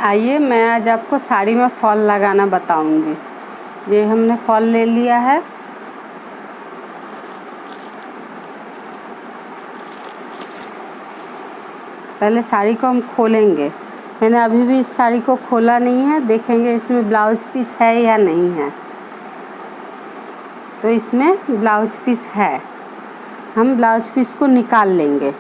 आइए मैं आज आपको साड़ी में फॉल लगाना बताऊंगी। ये हमने फॉल ले लिया है। पहले साड़ी को हम खोलेंगे। मैंने अभी भी इस साड़ी को खोला नहीं है। देखेंगे इसमें ब्लाउज पीस है या नहीं है। तो इसमें ब्लाउज पीस है। हम ब्लाउज पीस को निकाल लेंगे।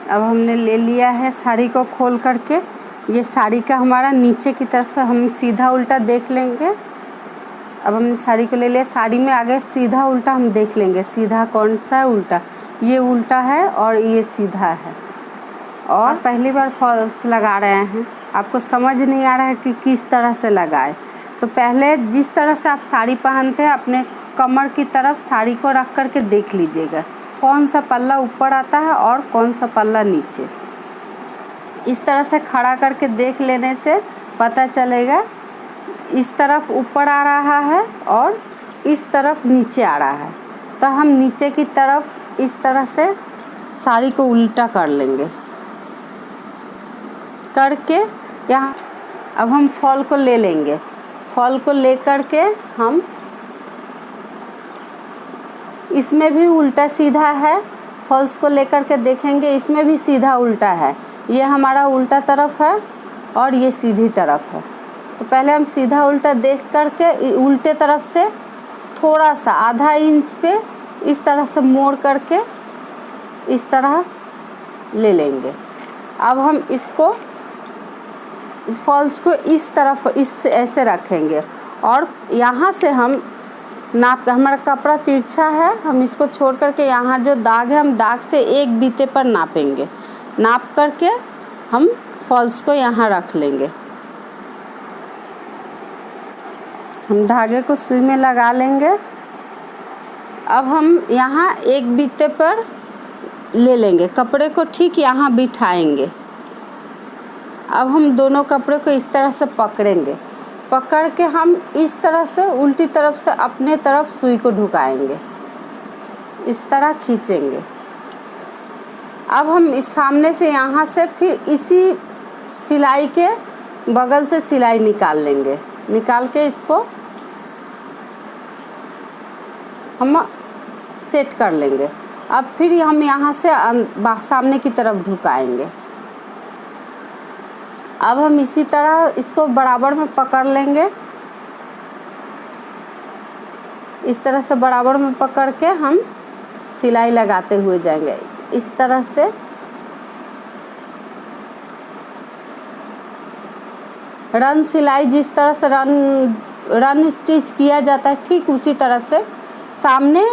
अब हमने ले लिया है साड़ी को खोल करके। ये साड़ी का हमारा नीचे की तरफ हम सीधा उल्टा देख लेंगे। अब हमने साड़ी को ले लिया। साड़ी में आगे सीधा उल्टा हम देख लेंगे। सीधा कौन सा है, उल्टा। ये उल्टा है और ये सीधा है। और पहली बार फॉल्स लगा रहे हैं, आपको समझ नहीं आ रहा है कि किस तरह से लगाए। तो पहले जिस तरह से आप साड़ी पहनते हैं अपने कमर की तरफ साड़ी को रख करके देख लीजिएगा कौन सा पल्ला ऊपर आता है और कौन सा पल्ला नीचे। इस तरह से खड़ा करके देख लेने से पता चलेगा इस तरफ ऊपर आ रहा है और इस तरफ नीचे आ रहा है। तो हम नीचे की तरफ इस तरह से साड़ी को उल्टा कर लेंगे। करके यहाँ अब हम फॉल को ले लेंगे। फॉल को ले करके हम इसमें भी उल्टा सीधा है। फॉल्स को लेकर के देखेंगे इसमें भी सीधा उल्टा है। ये हमारा उल्टा तरफ है और ये सीधी तरफ है। तो पहले हम सीधा उल्टा देख करके उल्टे तरफ से थोड़ा सा आधा इंच पे इस तरह से मोड़ करके इस तरह ले लेंगे। अब हम इसको फॉल्स को इस तरफ ऐसे रखेंगे और यहाँ से हम नाप, हमारा कपड़ा तिरछा है, हम इसको छोड़ करके यहाँ जो दाग है हम दाग से एक बीते पर नापेंगे। नाप करके हम फॉल्स को यहाँ रख लेंगे। हम धागे को सुई में लगा लेंगे। अब हम यहाँ एक बीते पर ले लेंगे, कपड़े को ठीक यहाँ बिठाएंगे। अब हम दोनों कपड़े को इस तरह से पकड़ेंगे। पकड़ के हम इस तरह से उल्टी तरफ से अपने तरफ सुई को ढुकाएंगे, इस तरह खींचेंगे। अब हम इस सामने से यहाँ से फिर इसी सिलाई के बगल से सिलाई निकाल लेंगे। निकाल के इसको हम सेट कर लेंगे। अब फिर हम यहाँ से सामने की तरफ ढुकाएंगे। अब हम इसी तरह इसको बराबर में पकड़ लेंगे। इस तरह से बराबर में पकड़ के हम सिलाई लगाते हुए जाएंगे। इस तरह से रन सिलाई, जिस तरह से रन स्टिच किया जाता है ठीक उसी तरह से सामने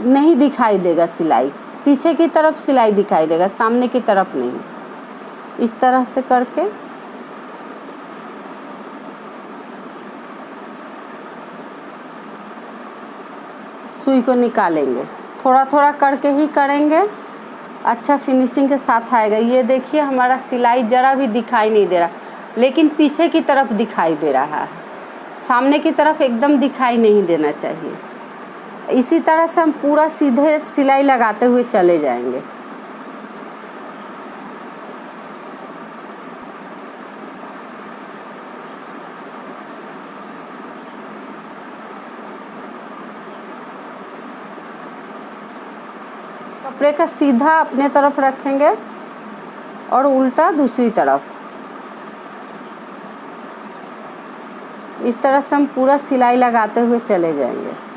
नहीं दिखाई देगा सिलाई, पीछे की तरफ सिलाई दिखाई देगा, सामने की तरफ नहीं। इस तरह से करके सुई को निकालेंगे। थोड़ा थोड़ा करके ही करेंगे, अच्छा फिनिशिंग के साथ आएगा। ये देखिए हमारा सिलाई ज़रा भी दिखाई नहीं दे रहा, लेकिन पीछे की तरफ दिखाई दे रहा है। सामने की तरफ एकदम दिखाई नहीं देना चाहिए। इसी तरह से हम पूरा सीधे सिलाई लगाते हुए चले जाएंगे। कपड़े का सीधा अपने तरफ रखेंगे और उल्टा दूसरी तरफ। इस तरह से हम पूरा सिलाई लगाते हुए चले जाएंगे।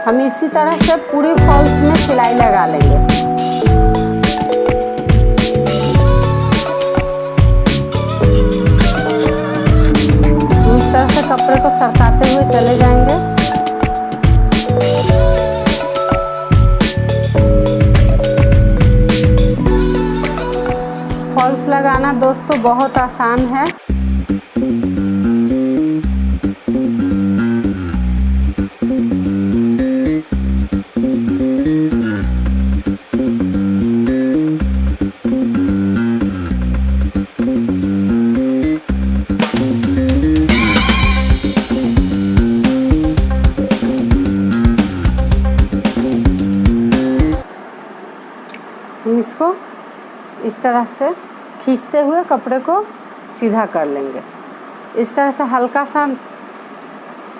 हम इसी तरह से पूरी फॉल्स में सिलाई लगा लेंगे। इस तरह से कपड़े को सरकाते हुए चले जाएंगे। फॉल्स लगाना दोस्तों बहुत आसान है। तरह से खींचते हुए कपड़े को सीधा कर लेंगे। इस तरह से हल्का सा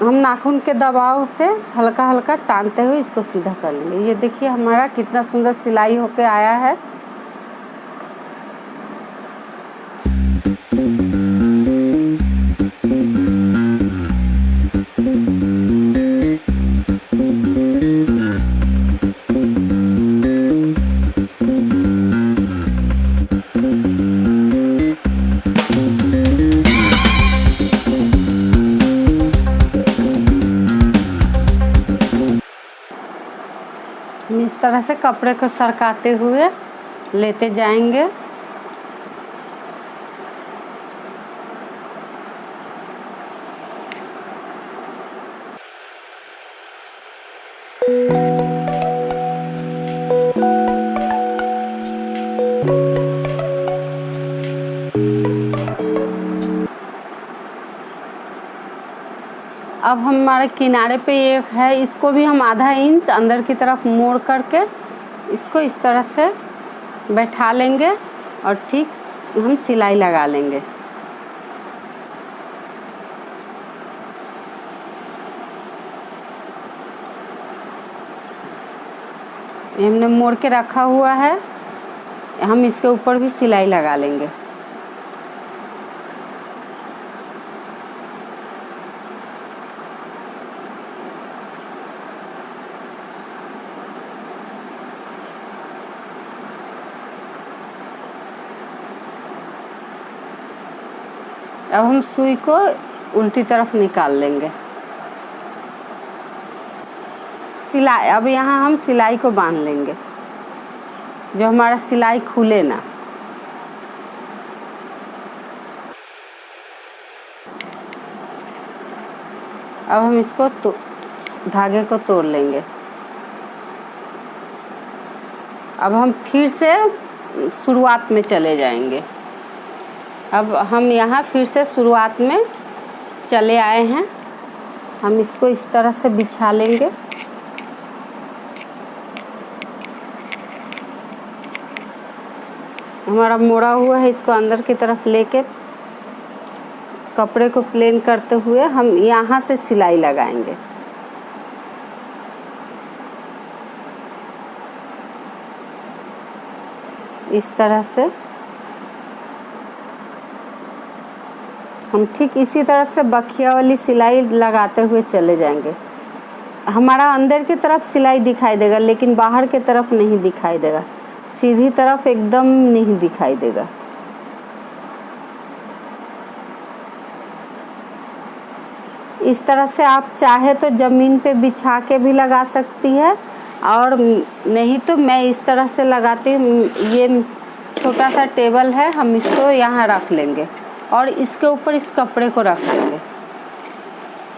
हम नाखून के दबाव से हल्का हल्का टानते हुए इसको सीधा कर लेंगे। ये देखिए हमारा कितना सुंदर सिलाई होके आया है। इस तरह से कपड़े को सरकाते हुए लेते जाएंगे। अब हमारे किनारे पे एक है, इसको भी हम आधा इंच अंदर की तरफ मोड़ करके इसको इस तरह से बैठा लेंगे और ठीक हम सिलाई लगा लेंगे। ये हमने मोड़ के रखा हुआ है, हम इसके ऊपर भी सिलाई लगा लेंगे। अब हम सुई को उल्टी तरफ निकाल लेंगे। सिलाई, अब यहाँ हम सिलाई को बांध लेंगे, जो हमारा सिलाई खुले ना। अब हम इसको धागे को तोड़ लेंगे। अब हम फिर से शुरुआत में चले जाएंगे। अब हम यहाँ फिर से शुरुआत में चले आए हैं। हम इसको इस तरह से बिछा लेंगे। हमारा मोड़ा हुआ है, इसको अंदर की तरफ लेके कपड़े को प्लेन करते हुए हम यहाँ से सिलाई लगाएंगे। इस तरह से हम ठीक इसी तरह से बखिया वाली सिलाई लगाते हुए चले जाएंगे। हमारा अंदर की तरफ सिलाई दिखाई देगा, लेकिन बाहर की तरफ नहीं दिखाई देगा, सीधी तरफ एकदम नहीं दिखाई देगा। इस तरह से आप चाहे तो ज़मीन पे बिछा के भी लगा सकती है, और नहीं तो मैं इस तरह से लगाती हूँ। ये छोटा सा टेबल है, हम इसको यहाँ रख लेंगे और इसके ऊपर इस कपड़े को रख लेंगे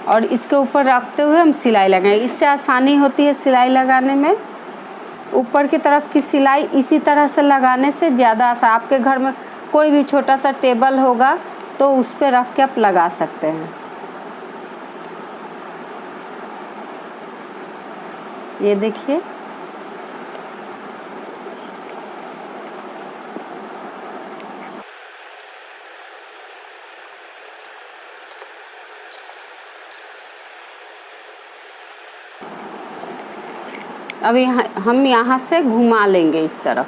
और इसके ऊपर रखते हुए हम सिलाई लगाएंगे। इससे आसानी होती है सिलाई लगाने में। ऊपर की तरफ की सिलाई इसी तरह से लगाने से ज़्यादा आसान। आपके घर में कोई भी छोटा सा टेबल होगा तो उस पर रख के आप लगा सकते हैं। ये देखिए, अब हम यहाँ से घुमा लेंगे इस तरफ।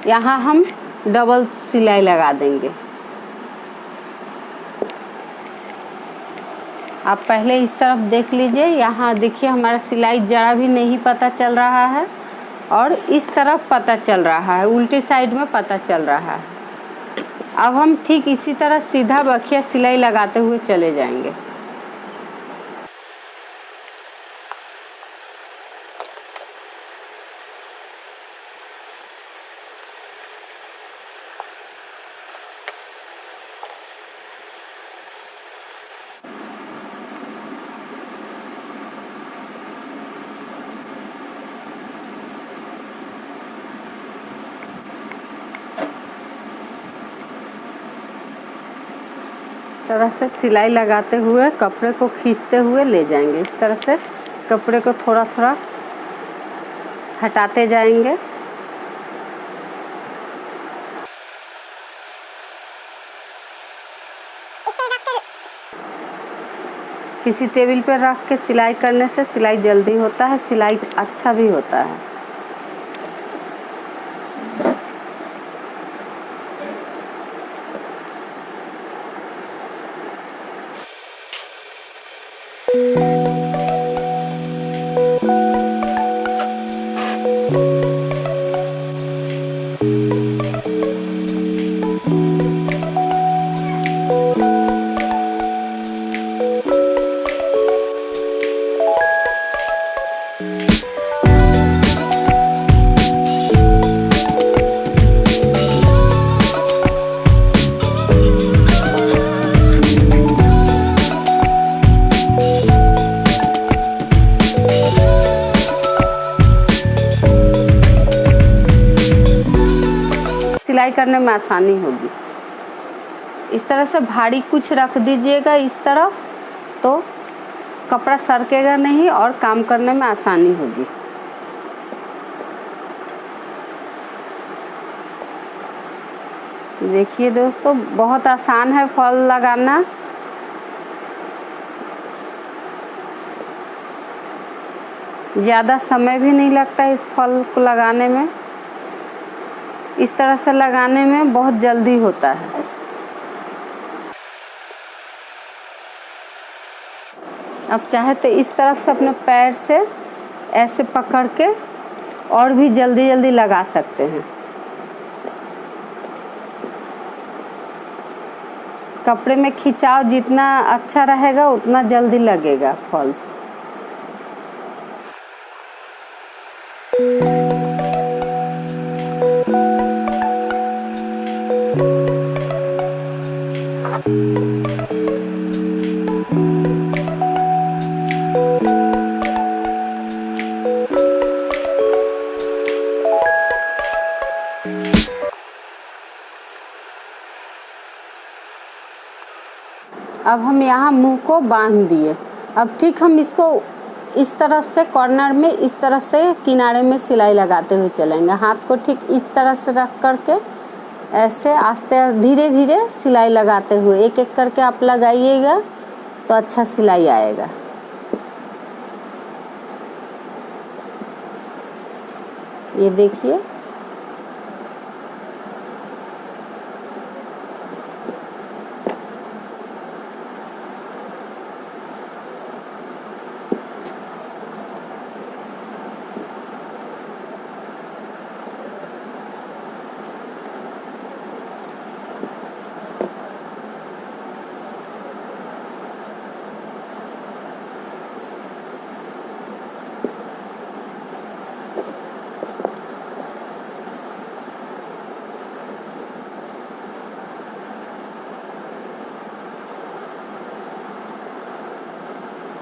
यहाँ हम डबल सिलाई लगा देंगे। आप पहले इस तरफ देख लीजिए, यहाँ देखिए हमारा सिलाई जरा भी नहीं पता चल रहा है और इस तरफ पता चल रहा है, उल्टी साइड में पता चल रहा है। अब हम ठीक इसी तरह सीधा बखिया सिलाई लगाते हुए चले जाएंगे। तरह से सिलाई लगाते हुए कपड़े को खींचते हुए ले जाएंगे। इस तरह से कपड़े को थोड़ा थोड़ा हटाते जाएंगे। किसी टेबल पे रख के सिलाई करने से सिलाई जल्दी होता है, सिलाई अच्छा भी होता है। सिलाई करने में आसानी होगी। इस तरह से भारी कुछ रख दीजिएगा इस तरफ, तो कपड़ा सरकेगा नहीं और काम करने में आसानी होगी। देखिए दोस्तों, बहुत आसान है फॉल लगाना। ज़्यादा समय भी नहीं लगता इस फॉल को लगाने में। इस तरह से लगाने में बहुत जल्दी होता है। अब चाहे तो इस तरफ से अपने पैर से ऐसे पकड़ के और भी जल्दी जल्दी लगा सकते हैं। कपड़े में खिंचाव जितना अच्छा रहेगा उतना जल्दी लगेगा फॉल्स। अब हम यहाँ मुंह को बांध दिए। अब ठीक हम इसको इस तरफ से कॉर्नर में, इस तरफ से किनारे में सिलाई लगाते हुए चलेंगे। हाथ को ठीक इस तरह से रख करके ऐसे आस्ते धीरे धीरे सिलाई लगाते हुए एक एक करके आप लगाइएगा तो अच्छा सिलाई आएगा। ये देखिए,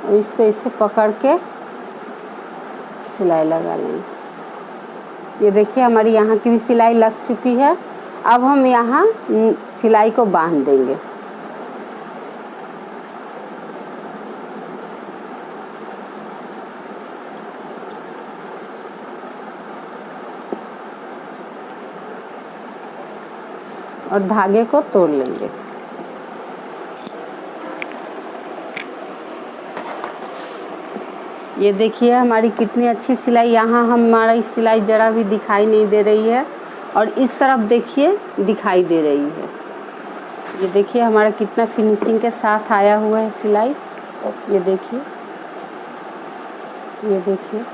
और इसको इसे पकड़ के सिलाई लगा लेंगे। ये देखिए, हमारी यहाँ की भी सिलाई लग चुकी है। अब हम यहाँ सिलाई को बांध देंगे। और धागे को तोड़ लेंगे। ये देखिए हमारी कितनी अच्छी सिलाई, यहाँ हमारी सिलाई ज़रा भी दिखाई नहीं दे रही है और इस तरफ देखिए दिखाई दे रही है। ये देखिए हमारा कितना फिनिशिंग के साथ आया हुआ है सिलाई। ये देखिए, ये देखिए।